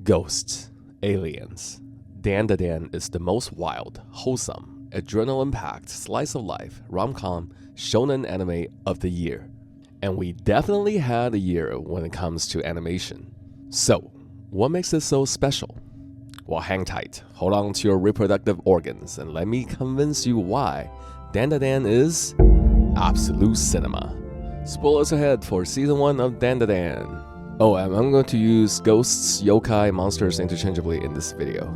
Ghosts, aliens. DandaDan is the most wild, wholesome, adrenaline-packed slice of life rom-com shonen anime of the year. And we definitely had a year when it comes to animation. So, what makes it so special? Well, hang tight, hold on to your reproductive organs, and let me convince you why DandaDan is absolute cinema. Spoilers ahead for season 1 of DandaDan. Oh, and I'm going to use ghosts, yokai, monsters interchangeably in this video.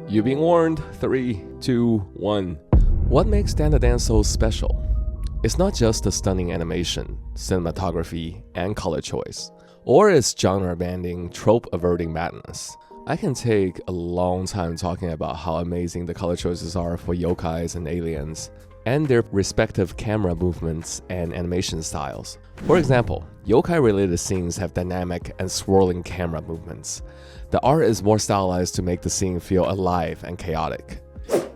You're being warned. 3, 2, 1. What makes DandaDan so special? It's not just the stunning animation, cinematography, and color choice, or its genre-banding, trope-averting madness. I can take a long time talking about how amazing the color choices are for yokais and aliens, and their respective camera movements and animation styles. For example, yokai-related scenes have dynamic and swirling camera movements. The art is more stylized to make the scene feel alive and chaotic.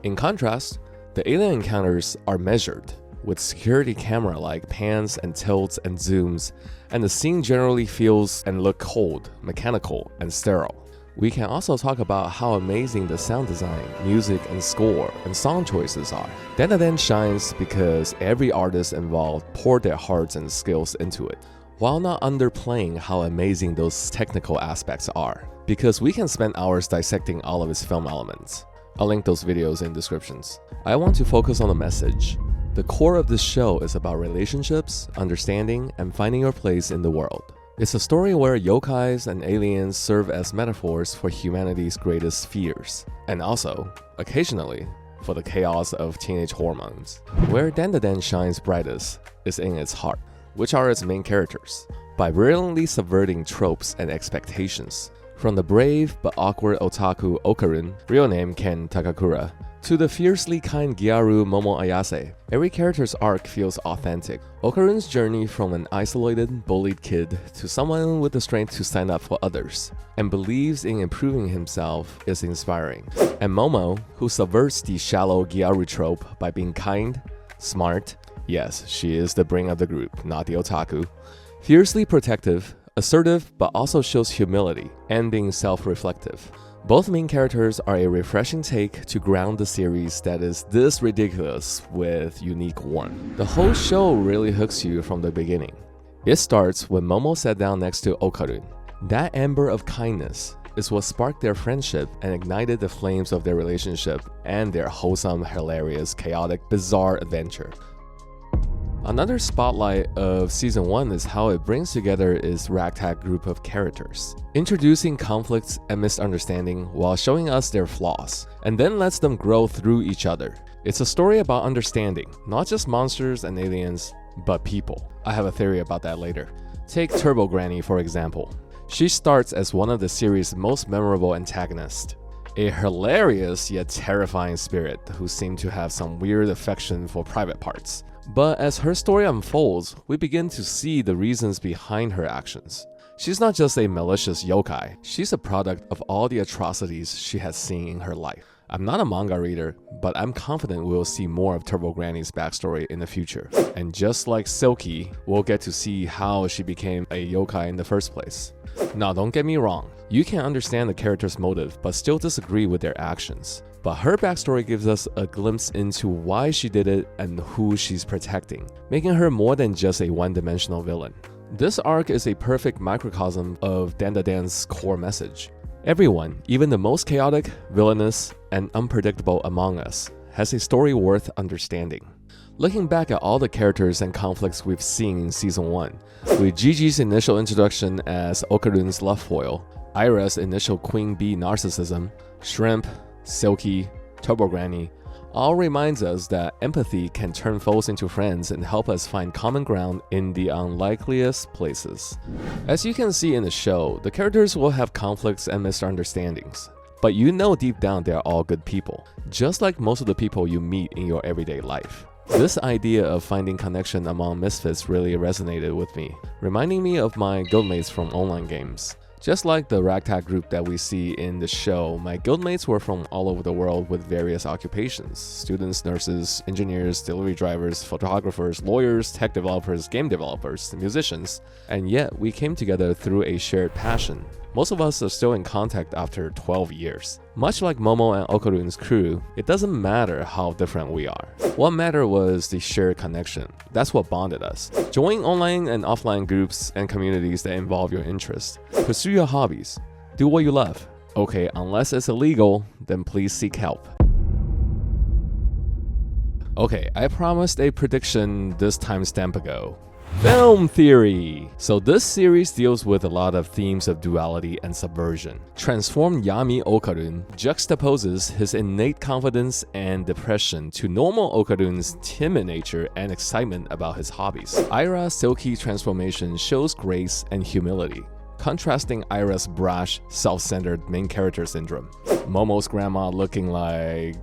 In contrast, the alien encounters are measured, with security camera-like pans and tilts and zooms, and the scene generally feels and look cold, mechanical, and sterile. We can also talk about how amazing the sound design, music, and score and song choices are. DandaDan shines because every artist involved poured their hearts and skills into it, while not underplaying how amazing those technical aspects are, because we can spend hours dissecting all of its film elements. I'll link those videos in descriptions. I want to focus on the message. The core of this show is about relationships, understanding, and finding your place in the world. It's a story where yokais and aliens serve as metaphors for humanity's greatest fears, and also, occasionally, for the chaos of teenage hormones. Where DandaDan shines brightest is in its heart, which are its main characters, by brilliantly subverting tropes and expectations. From the brave but awkward otaku Okarun, real name Ken Takakura, to the fiercely kind Gyaru Momo Ayase, every character's arc feels authentic. Okarun's journey from an isolated, bullied kid to someone with the strength to stand up for others and believes in improving himself is inspiring. And Momo, who subverts the shallow Gyaru trope by being kind, smart, yes, she is the brain of the group, not the otaku, fiercely protective, assertive, but also shows humility and being self-reflective. Both main characters are a refreshing take to ground the series that is this ridiculous with unique warmth. The whole show really hooks you from the beginning. It starts when Momo sat down next to Okarun. That ember of kindness is what sparked their friendship and ignited the flames of their relationship and their wholesome, hilarious, chaotic, bizarre adventure. Another spotlight of season 1 is how it brings together its ragtag group of characters, introducing conflicts and misunderstanding while showing us their flaws, and then lets them grow through each other. It's a story about understanding, not just monsters and aliens, but people. I have a theory about that later. Take Turbo Granny for example. She starts as one of the series' most memorable antagonists, a hilarious yet terrifying spirit who seemed to have some weird affection for private parts. But as her story unfolds, we begin to see the reasons behind her actions. She's not just a malicious yokai, she's a product of all the atrocities she has seen in her life. I'm not a manga reader, but I'm confident we'll see more of Turbo Granny's backstory in the future. And just like Silky, we'll get to see how she became a yokai in the first place. Now don't get me wrong, you can understand the character's motive but still disagree with their actions. But her backstory gives us a glimpse into why she did it and who she's protecting, making her more than just a one-dimensional villain. This arc is a perfect microcosm of DandaDan's core message. Everyone, even the most chaotic, villainous, and unpredictable among us, has a story worth understanding. Looking back at all the characters and conflicts we've seen in season 1, with Gigi's initial introduction as Okarun's love foil, Ira's initial queen bee narcissism, Shrimp, Silky, Turbo Granny, all reminds us that empathy can turn foes into friends and help us find common ground in the unlikeliest places. As you can see in the show, the characters will have conflicts and misunderstandings, but you know deep down they're all good people, just like most of the people you meet in your everyday life. This idea of finding connection among misfits really resonated with me, reminding me of my guildmates from online games. Just like the ragtag group that we see in the show, my guildmates were from all over the world with various occupations: students, nurses, engineers, delivery drivers, photographers, lawyers, tech developers, game developers, musicians. And yet we came together through a shared passion, Most of us are still in contact after 12 years. Much like Momo and Okarun's crew, it doesn't matter how different we are. What mattered was the shared connection. That's what bonded us. Join online and offline groups and communities that involve your interests. Pursue your hobbies. Do what you love. Okay, unless it's illegal, then please seek help. Okay, I promised a prediction this timestamp ago. Film theory! So this series deals with a lot of themes of duality and subversion. Transformed Yami Okarun juxtaposes his innate confidence and depression to normal Okarun's timid nature and excitement about his hobbies. Aira's silky transformation shows grace and humility, contrasting Aira's brash, self-centered main character syndrome. Momo's grandma looking like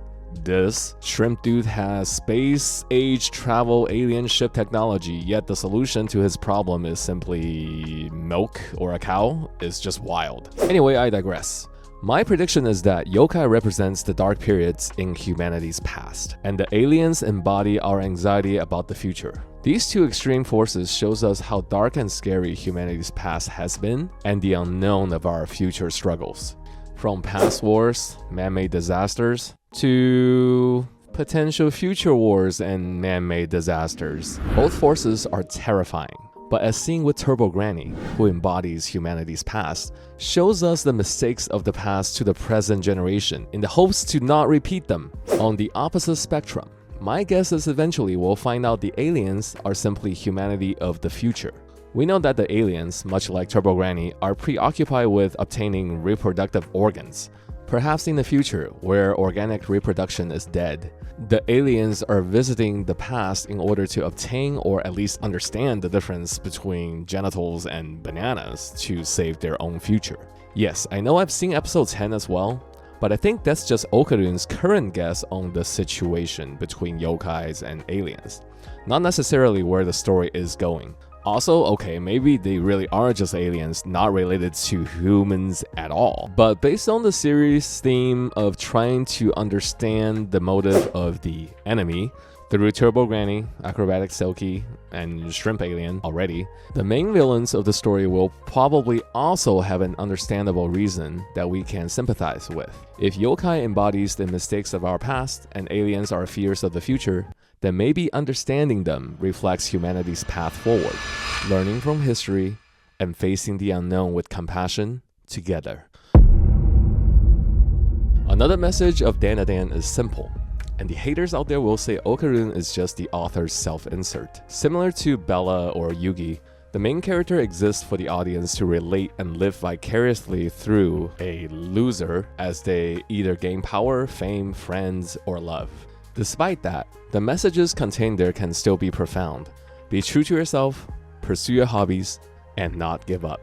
this. Shrimp Dude has space-age travel alien ship technology, yet the solution to his problem is simply milk or a cow is just wild. Anyway, I digress. My prediction is that yokai represents the dark periods in humanity's past, and the aliens embody our anxiety about the future. These two extreme forces shows us how dark and scary humanity's past has been, and the unknown of our future struggles. From past wars, man-made disasters, to potential future wars and man-made disasters. Both forces are terrifying, but as seen with Turbo Granny, who embodies humanity's past, shows us the mistakes of the past to the present generation in the hopes to not repeat them. On the opposite spectrum, my guess is eventually we'll find out the aliens are simply humanity of the future. We know that the aliens, much like Turbo Granny, are preoccupied with obtaining reproductive organs. Perhaps in the future, where organic reproduction is dead, the aliens are visiting the past in order to obtain or at least understand the difference between genitals and bananas to save their own future. Yes, I know I've seen episode 10 as well, but I think that's just Okarun's current guess on the situation between yokais and aliens, not necessarily where the story is going. Also, okay, maybe they really are just aliens, not related to humans at all. But based on the series' theme of trying to understand the motive of the enemy through Turbo Granny, Acrobatic Silky, and Shrimp Alien already, the main villains of the story will probably also have an understandable reason that we can sympathize with. If yokai embodies the mistakes of our past and aliens are fears of the future, then maybe understanding them reflects humanity's path forward, learning from history and facing the unknown with compassion together. Another message of DandaDan is simple, and the haters out there will say Okarun is just the author's self-insert. Similar to Bella or Yugi, the main character exists for the audience to relate and live vicariously through a loser as they either gain power, fame, friends, or love. Despite that, the messages contained there can still be profound. Be true to yourself, pursue your hobbies, and not give up.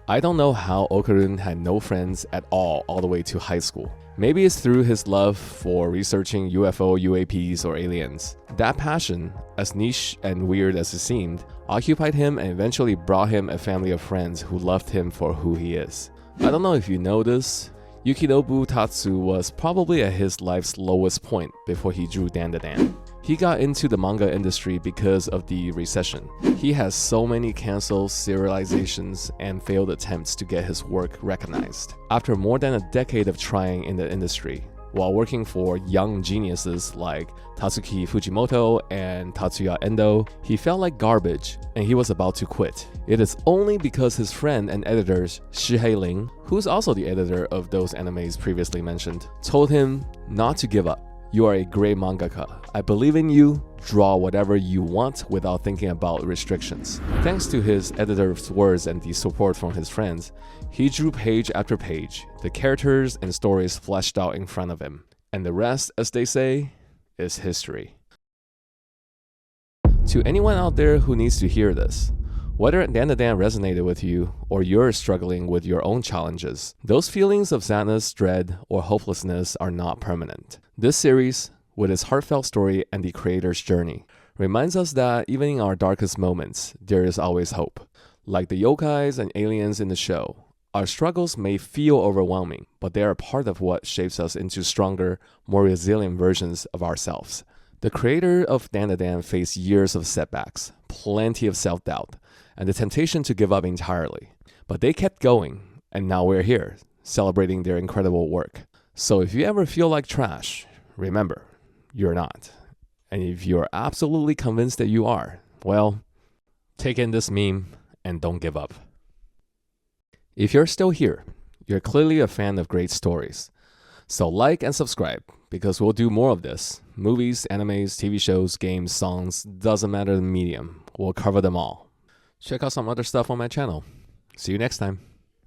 I don't know how Okarun had no friends at all the way to high school. Maybe it's through his love for researching UFO, UAPs, or aliens. That passion, as niche and weird as it seemed, occupied him and eventually brought him a family of friends who loved him for who he is. I don't know if you know this, Yukinobu Tatsu was probably at his life's lowest point before he drew DandaDan. He got into the manga industry because of the recession. He has so many canceled serializations and failed attempts to get his work recognized. After more than a decade of trying in the industry, while working for young geniuses like Tatsuki Fujimoto and Tatsuya Endo, he felt like garbage and he was about to quit. It is only because his friend and editor Shihei Ling, who's also the editor of those animes previously mentioned, told him not to give up. You are a great mangaka. I believe in you. Draw whatever you want without thinking about restrictions. Thanks to his editor's words and the support from his friends, he drew page after page, the characters and stories fleshed out in front of him. And the rest, as they say, is history. To anyone out there who needs to hear this, whether DandaDan resonated with you or you're struggling with your own challenges, those feelings of sadness, dread, or hopelessness are not permanent. This series, with its heartfelt story and the creator's journey, reminds us that even in our darkest moments, there is always hope. Like the yokais and aliens in the show, our struggles may feel overwhelming, but they are part of what shapes us into stronger, more resilient versions of ourselves. The creator of DandaDan faced years of setbacks, plenty of self-doubt, and the temptation to give up entirely. But they kept going, And now we're here, celebrating their incredible work. So if you ever feel like trash, remember, you're not. And if you're absolutely convinced that you are, well, take in this meme and don't give up. If you're still here, you're clearly a fan of great stories. So like and subscribe, because we'll do more of this. Movies, animes, TV shows, games, songs, doesn't matter the medium. We'll cover them all. Check out some other stuff on my channel. See you next time.